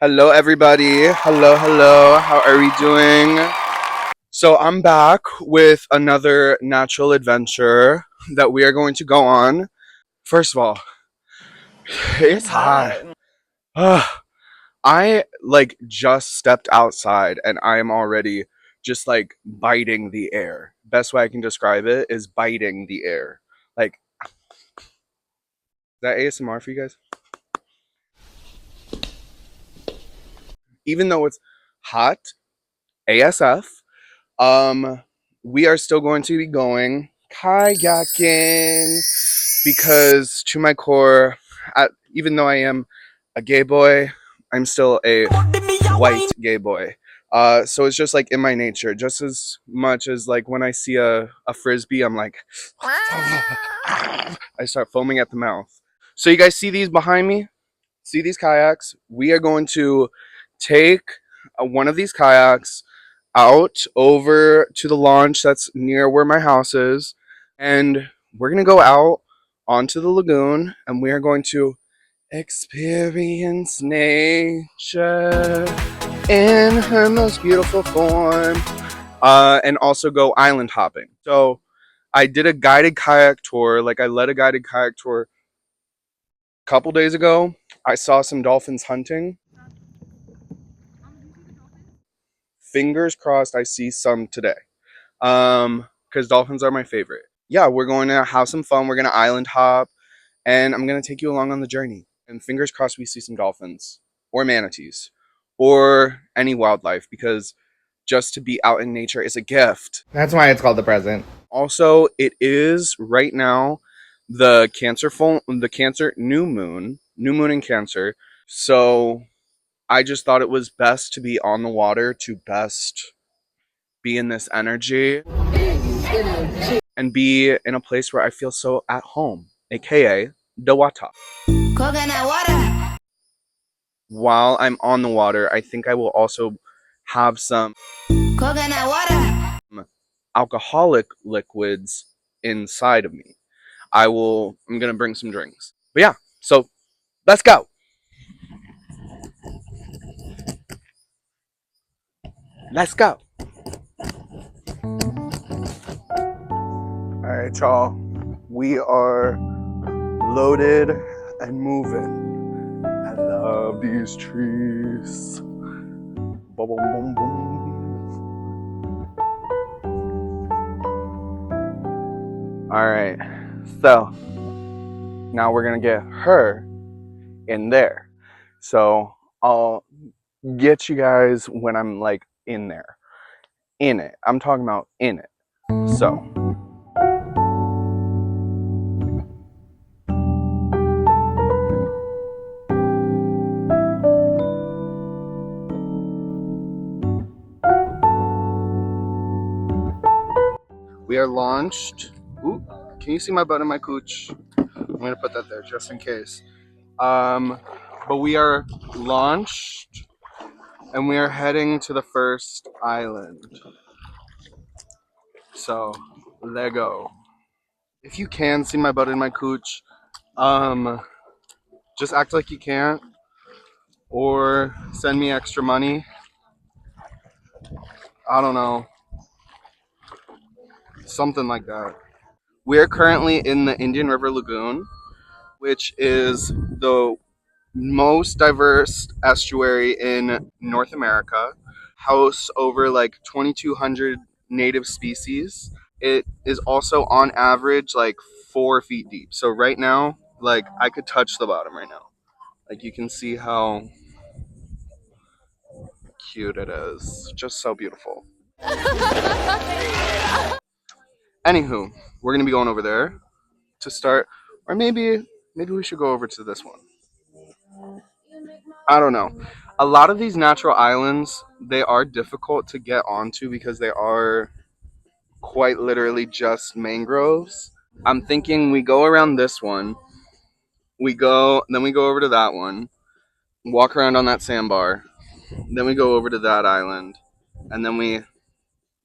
Hello, everybody. Hello, hello. How are we doing? So, I'm back with another natural adventure that we are going to go on. First of all, it's hot. Ugh. I just stepped outside and I am already just biting the air. Best way I can describe it is biting the air. Like, is that ASMR for you guys? Even though it's hot, ASF, Um, we are still going to be going kayaking because, to my core, even though I am a gay boy, I'm still a white gay boy. So it's just in my nature, just as much as when I see a frisbee, I'm like, I start foaming at the mouth. So you guys see these behind me? See these kayaks? We are going to take one of these kayaks out over to the launch that's near where my house is, and we're going to go out onto the lagoon and we are going to experience nature in her most beautiful form, and also go island hopping. So I did a guided kayak tour, I led a guided kayak tour a couple days ago. I saw some dolphins hunting. Fingers crossed I see some today. Because dolphins are my favorite. Yeah, we're going to have some fun. We're going to island hop, and I'm going to take you along on the journey. And fingers crossed we see some dolphins or manatees or any wildlife, because just to be out in nature is a gift. That's why it's called the present. Also, it is right now the Cancer new moon in Cancer. So I just thought it was best to be on the water to best be in this energy and be in a place where I feel so at home, aka the water. Coconut water. While I'm on the water, I think I will also have some Coconut water. alcoholic liquids inside of me. I'm gonna bring some drinks. But yeah, so let's go. Let's go. All right, y'all. We are loaded and moving. I love these trees. Boom, boom, boom, boom. All right, so now we're gonna get her in there. So I'll get you guys when I'm in there, in it. I'm talking about in it. So we are launched. Ooh, can you see my butt and my cooch? I'm gonna put that there just in case. But we are launched and we are heading to the first island. So there go. If you can see my butt and my cooch, just act like you can't, or send me extra money. I don't know, something like that. We are currently in the Indian River Lagoon, which is the most diverse estuary in North America. House over 2,200 native species. It is also on average 4 feet deep. So right now, I could touch the bottom right now. You can see how cute it is. Just so beautiful. Anywho, we're gonna be going over there to start, or maybe we should go over to this one. I don't know. A lot of these natural islands, they are difficult to get onto because they are quite literally just mangroves. I'm thinking we go around this one, then we go over to that one, walk around on that sandbar, then we go over to that island, and then we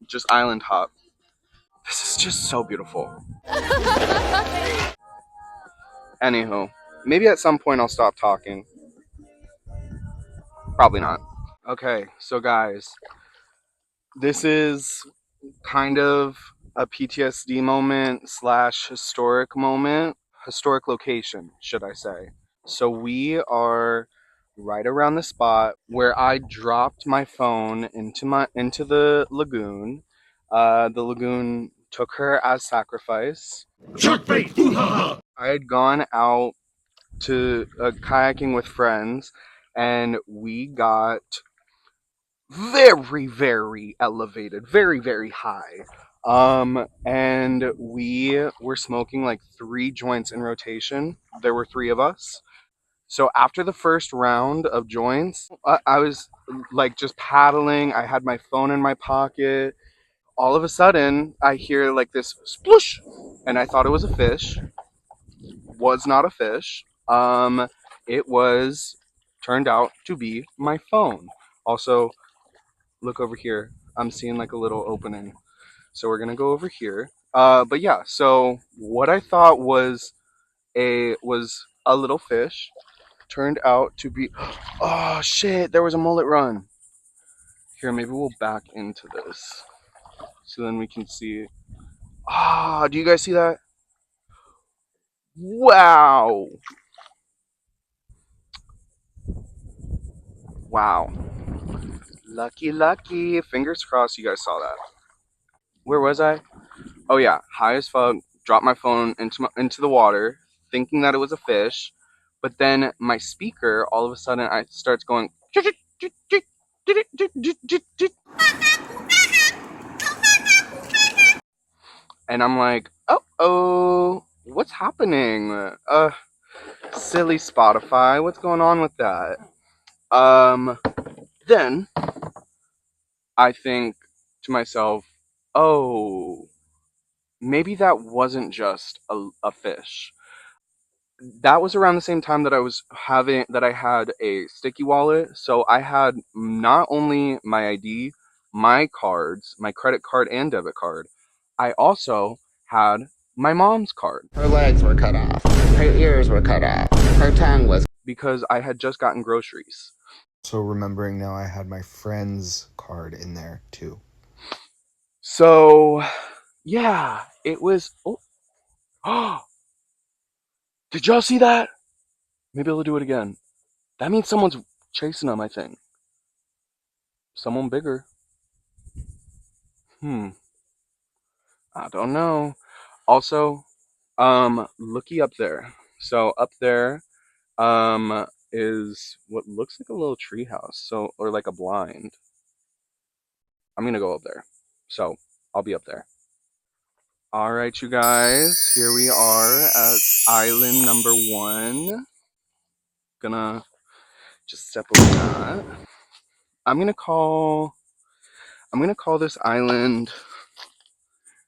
just island hop. This is just so beautiful. Anywho, maybe at some point I'll stop talking. Probably not. Okay, so guys, this is kind of a PTSD moment slash historic moment, historic location, should I say. So we are right around the spot where I dropped my phone into the lagoon. The lagoon took her as sacrifice. Shark bait! Hoo-ha-ha! I had gone out to kayaking with friends, and we got very, very elevated, very, very high. And we were smoking like 3 joints in rotation. There were 3 of us. So after the first round of joints, I was like just paddling. I had my phone in my pocket. All of a sudden, I hear like this sploosh, and I thought it was a fish. Was not a fish. It was turned out to be my phone. Also, look over here. I'm seeing like a little opening. So we're gonna go over here. But yeah, so what I thought was a little fish turned out to be oh shit, there was a mullet run. Here, maybe we'll back into this so then we can see. Ah, do you guys see that? Wow. Wow. Lucky, lucky. Fingers crossed you guys saw that. Where was I? Oh yeah, high as fuck. Dropped my phone into the water, thinking that it was a fish, but then my speaker all of a sudden I starts going, and I'm like, oh, what's happening? Silly Spotify, what's going on with that? Um, then I think to myself, oh, maybe that wasn't just a fish. That was around the same time that I had a sticky wallet. So I had not only my ID, my cards, my credit card and debit card. I also had my mom's card. Her legs were cut off. Her ears were cut off. Her tongue was. Because I had just gotten groceries. So remembering now, I had my friend's card in there too. So yeah, it was. Oh, did y'all see that? Maybe I'll do it again. That means someone's chasing them, I think. Someone bigger. I don't know. Also, looky up there. So up there, is what looks like a little treehouse. So, or like a blind. I'm gonna go up there. So, I'll be up there. Alright, you guys. Here we are at island number 1. Gonna just step over that. I'm gonna call this island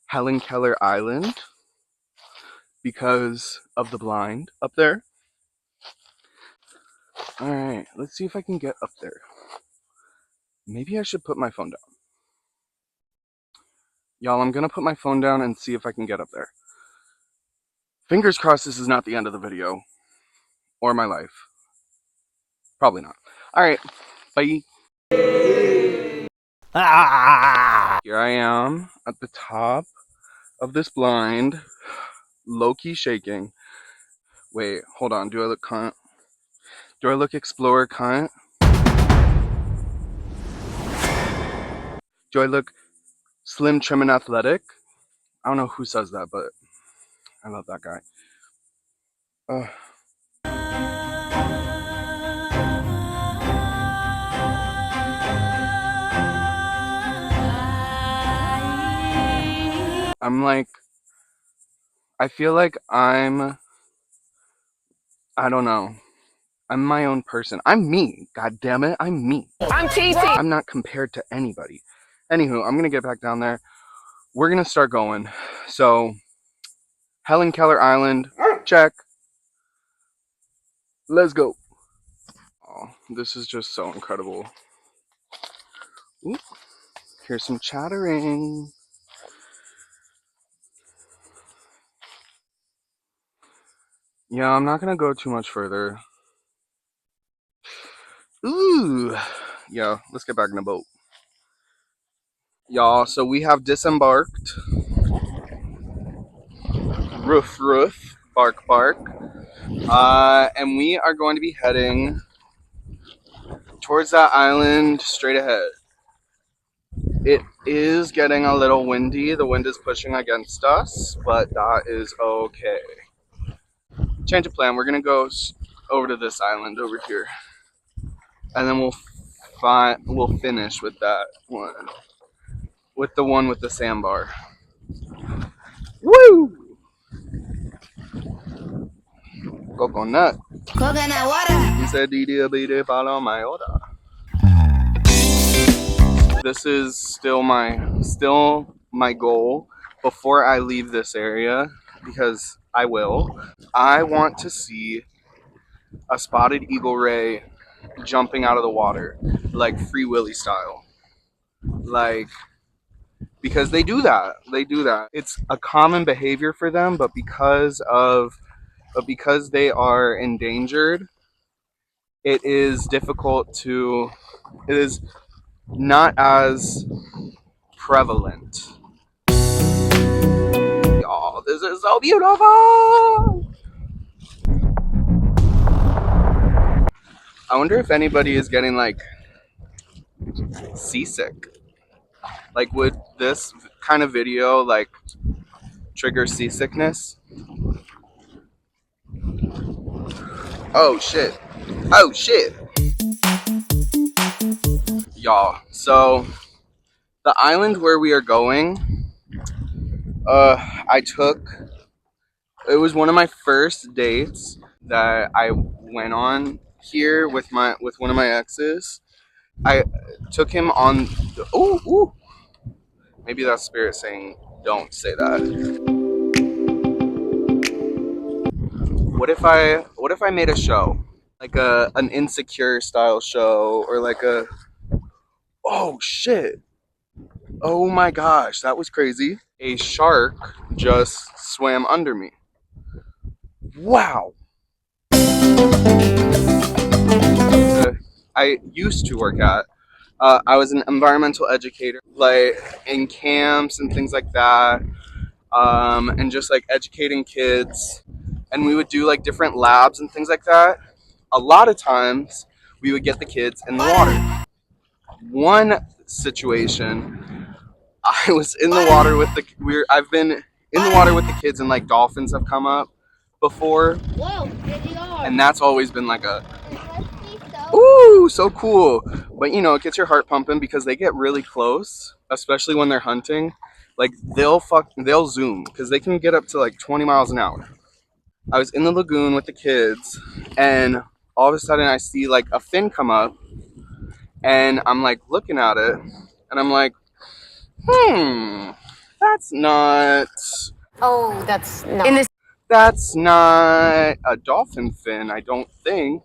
Helen Keller Island because of the blind up there. Alright, let's see if I can get up there. Maybe I should put my phone down. Y'all, I'm gonna put my phone down and see if I can get up there. Fingers crossed this is not the end of the video. Or my life. Probably not. Alright, bye. Here I am at the top of this blind, low-key shaking. Wait, hold on. Do I look cunt? Do I look explorer cunt? Do I look slim, trim, and athletic? I don't know who says that, but I love that guy. I'm like, I feel like I don't know. I'm my own person. I'm me. God damn it. I'm me. I'm TT. I'm not compared to anybody. Anywho, I'm going to get back down there. We're going to start going. So, Helen Keller Island, check. Let's go. Oh, this is just so incredible. Ooh, here's some chattering. Yeah, I'm not going to go too much further. Ooh. Yo, let's get back in the boat. Y'all, so we have disembarked. Roof, roof, bark, bark. And we are going to be heading towards that island straight ahead. It is getting a little windy. The wind is pushing against us, but that is okay. Change of plan. We're gonna go over to this island over here, and then we'll finish with that one, with the one with the sandbar. Woo! Coconut. Coconut water. He said, "Didi follow my order." This is still my goal before I leave this area, because I will. I want to see a spotted eagle ray jumping out of the water, like Free Willy style. Like, because they do that. They do that. It's a common behavior for them, but because they are endangered, it is difficult to. It is not as prevalent. Y'all, this is so beautiful. I wonder if anybody is getting like seasick. Like, would this kind of video like trigger seasickness? Oh shit. Oh shit. Y'all, so the island where we are going, I took, it was one of my first dates that I went on here with one of my exes. I took him on the, ooh, maybe that's spirit saying don't say that. What if I made a show? Like an insecure style show, or like a, oh shit. Oh my gosh, that was crazy. A shark just swam under me. Wow. I used to work at. I was an environmental educator, like in camps and things like that, and just like educating kids. And we would do like different labs and things like that. A lot of times, we would get the kids in the water. One situation, I was in the water with I've been in the water with the kids, and like dolphins have come up before. Whoa, and that's always been like a, ooh, so cool. But you know, it gets your heart pumping because they get really close, especially when they're hunting. Like they'll zoom because they can get up to like 20 miles an hour. I was in the lagoon with the kids, and all of a sudden I see like a fin come up, and I'm like looking at it, and I'm like, that's not. Oh, that's not. That's not a dolphin fin, I don't think.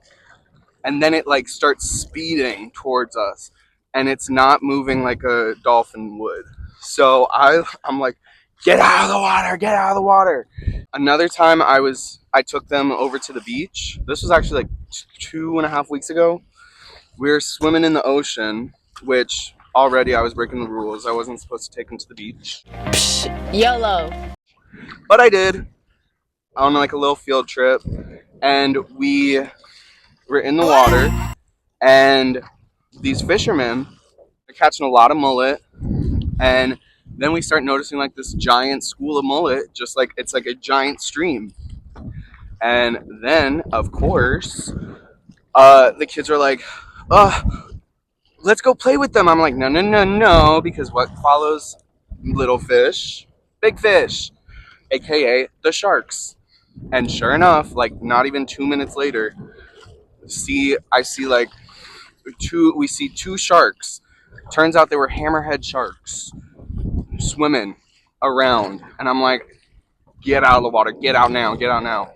And then it like starts speeding towards us, and it's not moving like a dolphin would. So I'm like, get out of the water, get out of the water. Another time I took them over to the beach. This was actually like 2.5 weeks ago. We were swimming in the ocean, which already I was breaking the rules. I wasn't supposed to take them to the beach. YOLO. But I did, on like a little field trip, and we were in the water, and these fishermen are catching a lot of mullet, and then we start noticing like this giant school of mullet, just like it's like a giant stream. And then, of course, the kids are like, let's go play with them. I'm like, no, no, no, no, because what follows little fish? Big fish, aka the sharks. And sure enough, like not even 2 minutes later, I see like we see two sharks. Turns out they were hammerhead sharks swimming around, and I'm like, get out of the water, get out now, get out now.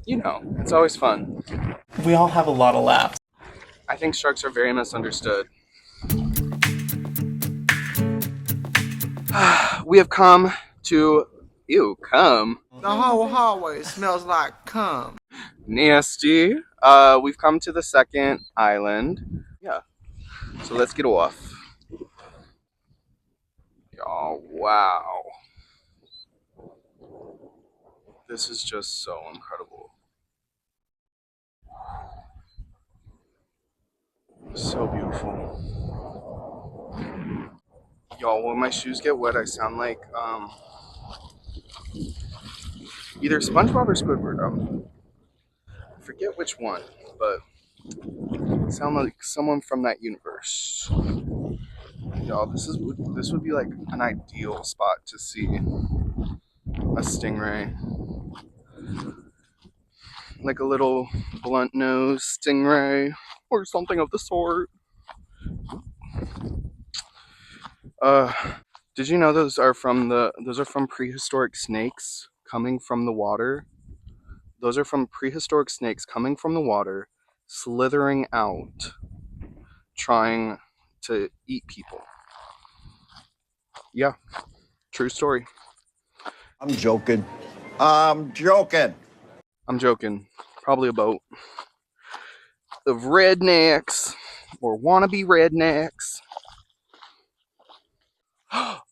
You know, it's always fun. We all have a lot of laughs. I think sharks are very misunderstood. We have come to Ew, cum. The whole hallway smells like cum. Nasty. We've come to the second island. Yeah. So let's get off. Oh, wow. This is just so incredible. So beautiful. Y'all, when my shoes get wet, I sound like either SpongeBob or Squidward. I forget which one, but I sound like someone from that universe. Y'all, this would be like an ideal spot to see a stingray, like a little blunt nose stingray or something of the sort. Uh, did you know those are from prehistoric snakes coming from the water? Those are from prehistoric snakes coming from the water, slithering out, trying to eat people. Yeah, true story. I'm joking. I'm joking. I'm joking. Probably a boat of rednecks or wannabe rednecks.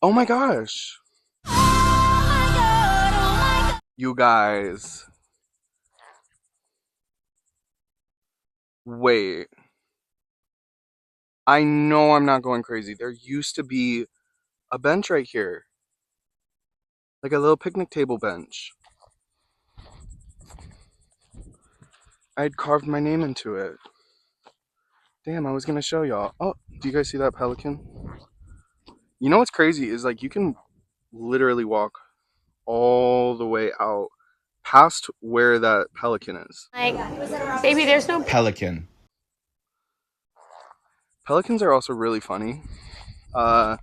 Oh my gosh. You guys. Wait. I know I'm not going crazy. There used to be a bench right here. Like a little picnic table bench. I had carved my name into it. Damn, I was gonna show y'all. Oh, do you guys see that pelican? You know what's crazy is like you can literally walk all the way out past where that pelican is. Like, baby, there's no Pelican. Pelicans are also really funny. A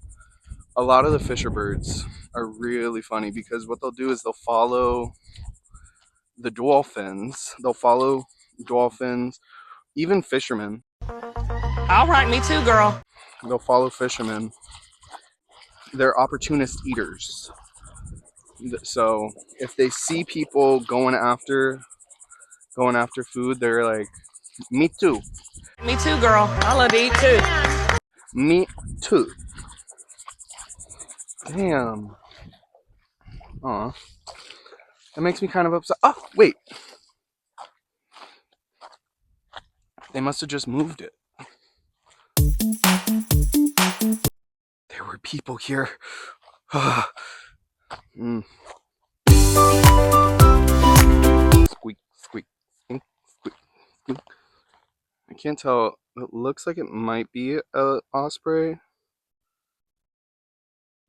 lot of the fisher birds are really funny because what they'll do is they'll follow the dolphins. They'll follow dolphins, even fishermen. All right, me too, girl. They'll follow fishermen. They're opportunist eaters. So if they see people going after food, they're like, me too. Me too, girl. I love to eat too. Me too. Damn. Aw. That makes me kind of upset. Oh, wait. They must have just moved it. There were people here. Mm. Squeak, squeak, squeak, squeak, squeak. I can't tell. It looks like it might be a osprey.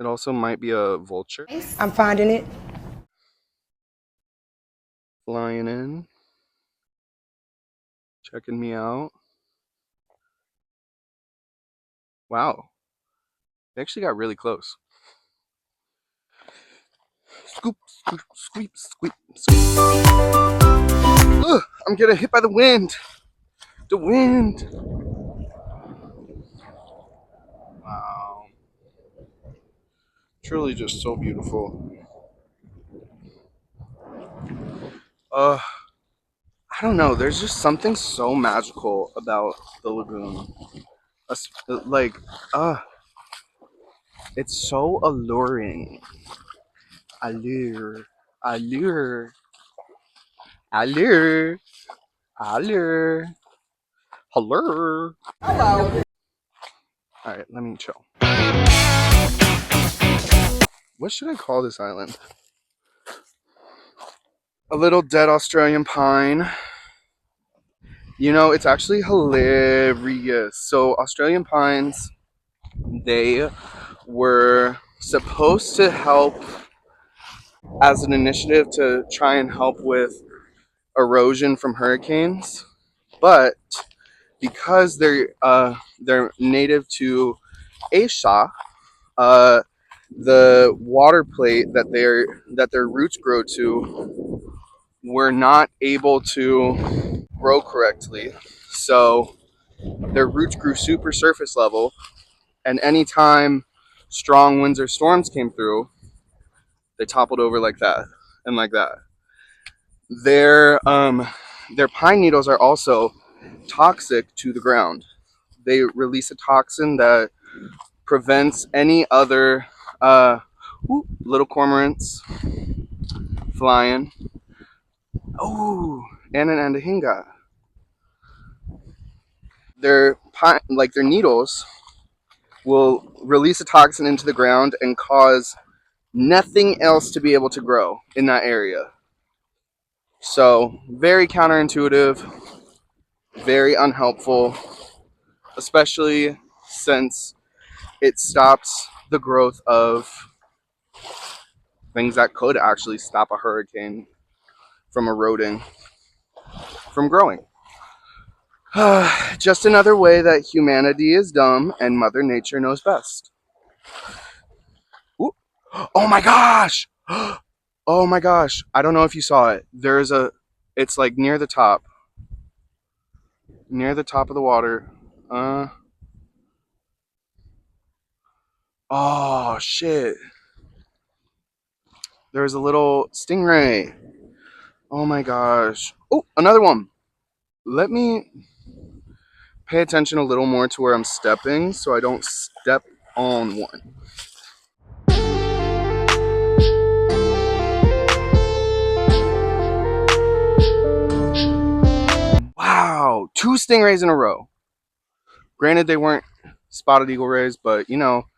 It also might be a vulture. I'm finding it. Flying in. Checking me out. Wow. They actually got really close. Scoop, scoop, squeep, squeep, squeep. Ugh, I'm getting hit by the wind. The wind. Wow. Truly just so beautiful. I don't know. There's just something so magical about the lagoon. Like, it's so alluring. Allure. Allure. Allure. Allure. Hello. Hello. Alright, let me chill. What should I call this island? A little dead Australian pine. You know, it's actually hilarious. So, Australian pines, they were supposed to help as an initiative to try and help with erosion from hurricanes, but because they're native to Asia, the water plate that their roots grow to were not able to grow correctly. So their roots grew super surface level, and anytime strong winds or storms came through, They toppled over like that and like that. Their pine needles are also toxic to the ground. They release a toxin that prevents any other little cormorants flying. Oh, and an andahinga. Their needles will release a toxin into the ground and cause nothing else to be able to grow in that area. So, very counterintuitive, very unhelpful, especially since it stops the growth of things that could actually stop a hurricane from eroding, from growing. Just another way that humanity is dumb and Mother Nature knows best. Ooh. Oh my gosh! Oh my gosh! I don't know if you saw it. It's like near the top of the water. Oh shit! There's a little stingray. Oh my gosh! Oh, another one. Let me pay attention a little more to where I'm stepping so I don't step on one. Wow, two stingrays in a row. Granted, they weren't spotted eagle rays, but you know,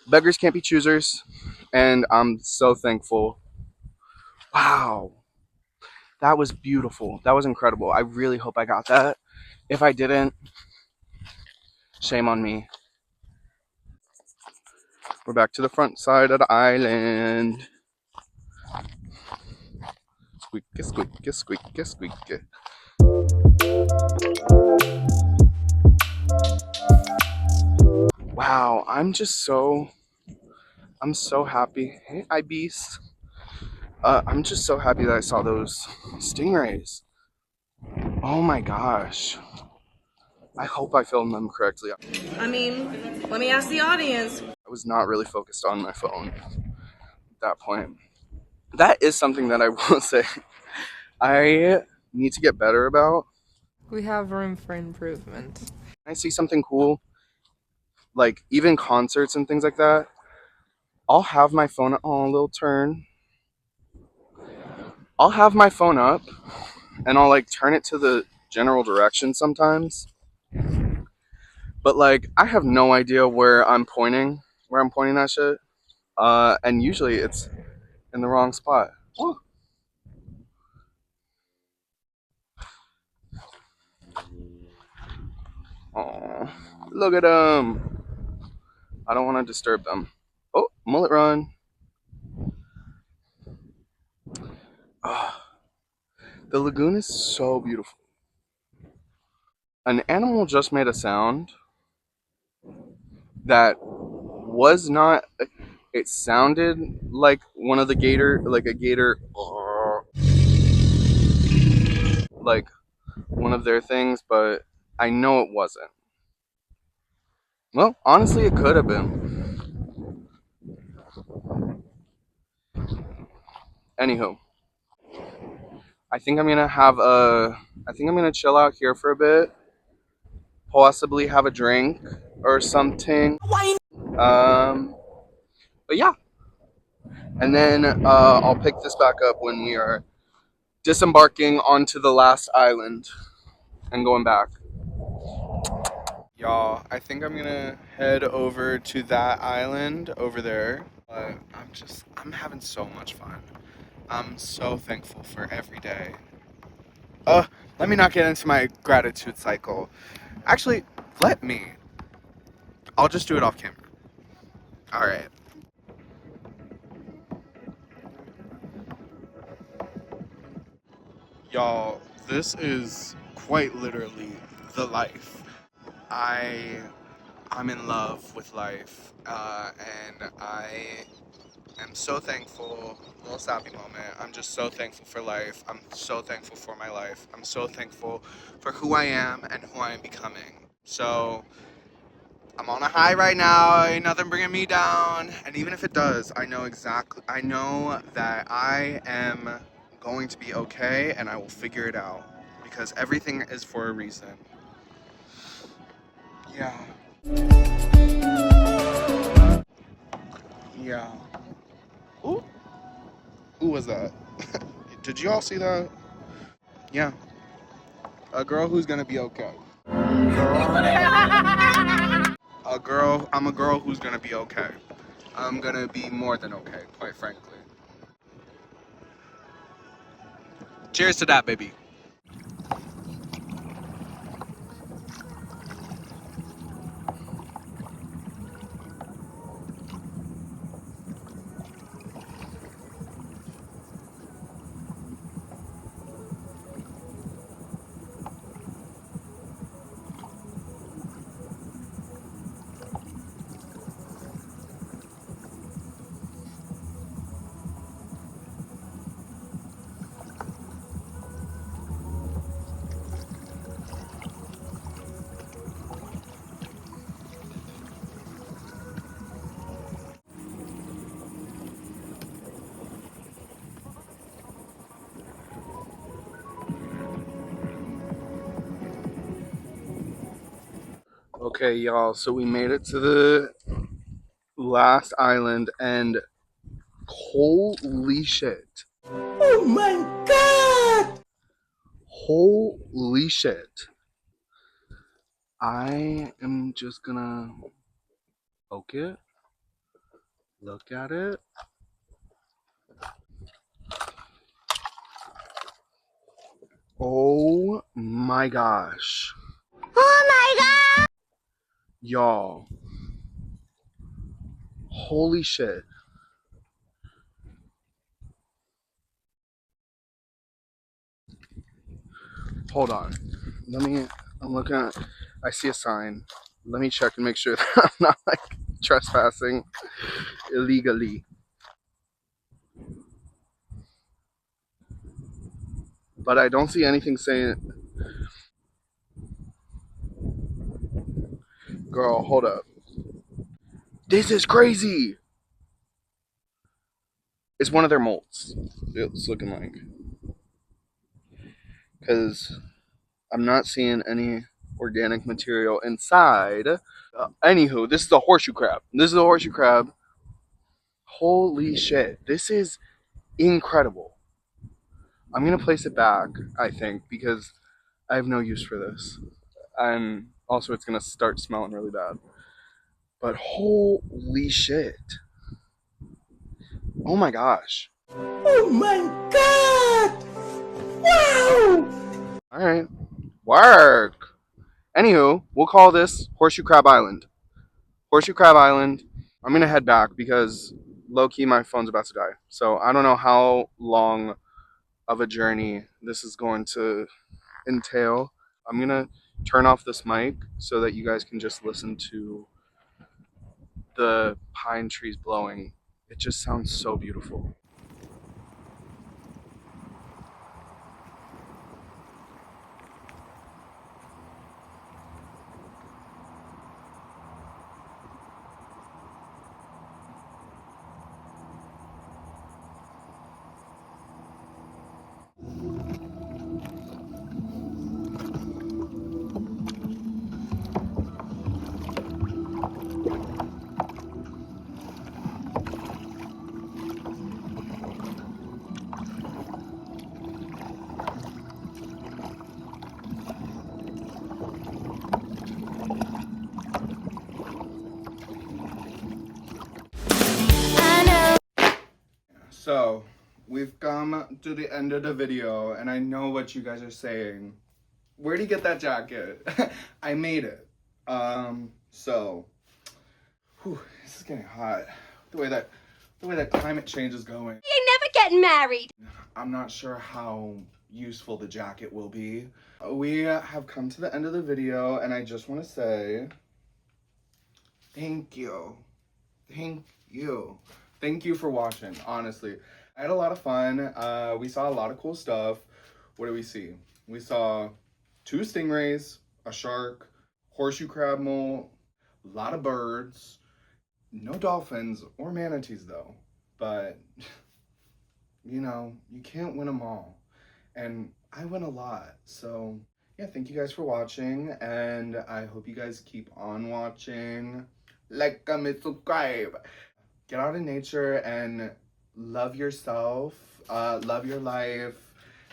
beggars can't be choosers, and I'm so thankful. Wow, that was beautiful. That was incredible. I really hope I got that. If I didn't, shame on me. We're back to the front side of the island. Squeaky, squeaky, squeaky, squeaky. Wow, I'm so happy. Hey, Ibis. I'm just so happy that I saw those stingrays. Oh my gosh. I hope I filmed them correctly. I mean, let me ask the audience. I was not really focused on my phone at that point. That is something that I will say I need to get better about. We have room for improvement. When I see something cool, like even concerts and things like that, I'll have my phone. Oh, a little turn. I'll have my phone up and I'll like turn it to the general direction sometimes. But like I have no idea where I'm pointing that shit. And usually it's in the wrong spot. Oh, aw, look at them. I don't want to disturb them. Oh, mullet run. Oh, the lagoon is so beautiful. An animal just made a sound that was not. It sounded like one of the like a gator, like one of their things, but I know it wasn't. Well, honestly, it could have been. Anywho, I think I'm gonna have a. I think I'm gonna chill out here for a bit. Possibly have a drink or something. Um, but yeah, and then I'll pick this back up when we are disembarking onto the last island and going back. Y'all, I think I'm gonna head over to that island over there. I'm having so much fun. I'm so thankful for every day. Let me not get into my gratitude cycle. Actually, let me. I'll just do it off camera. All right. Y'all, this is quite literally the life. I I'm in love with life, and I am so thankful. Little sappy moment. I'm just so thankful for life. I'm so thankful for my life. I'm so thankful for who I am and who I am becoming. So I'm on a high right now. Ain't nothing bringing me down. And even if it does, I know that I am going to be okay and I will figure it out. Because everything is for a reason. Yeah. Yeah. Ooh. Who was that? Did you all see that? Yeah. A girl who's gonna be okay. I'm a girl who's gonna be okay. I'm gonna be more than okay, quite frankly. Cheers to that, baby. Okay, y'all, so we made it to the last island and holy shit. Oh my god! Holy shit. I am just gonna poke it, look at it. Oh my gosh. Oh my god! Y'all. Holy shit. Hold on. I'm looking at, I see a sign. Let me check and make sure that I'm not like trespassing illegally. But I don't see anything saying, girl, hold up. This is crazy. It's one of their molts. It's looking like. Because I'm not seeing any organic material inside. Anywho, this is a horseshoe crab. This is a horseshoe crab. Holy shit. This is incredible. I'm going to place it back, I think, because I have no use for this. And also, it's going to start smelling really bad. But holy shit. Oh my gosh. Oh my god! Wow! Alright. Work. Anywho, we'll call this Horseshoe Crab Island. Horseshoe Crab Island. I'm going to head back because low-key my phone's about to die. So I don't know how long of a journey this is going to entail. I'm going to turn off this mic so that you guys can just listen to the pine trees blowing. It just sounds so beautiful. So, we've come to the end of the video, and I know what you guys are saying. Where'd he get that jacket? I made it. So, whew, this is getting hot. The way that climate change is going. You ain't never getting married. I'm not sure how useful the jacket will be. We have come to the end of the video, and I just want to say thank you. Thank you. Thank you for watching, honestly. I had a lot of fun. We saw a lot of cool stuff. What do we see? We saw 2 stingrays, a shark, horseshoe crab mole, a lot of birds, no dolphins or manatees though, but you know, you can't win them all. And I win a lot. So yeah, thank you guys for watching, and I hope you guys keep on watching. Like, comment, subscribe. Get out in nature and love yourself, love your life,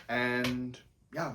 and yeah,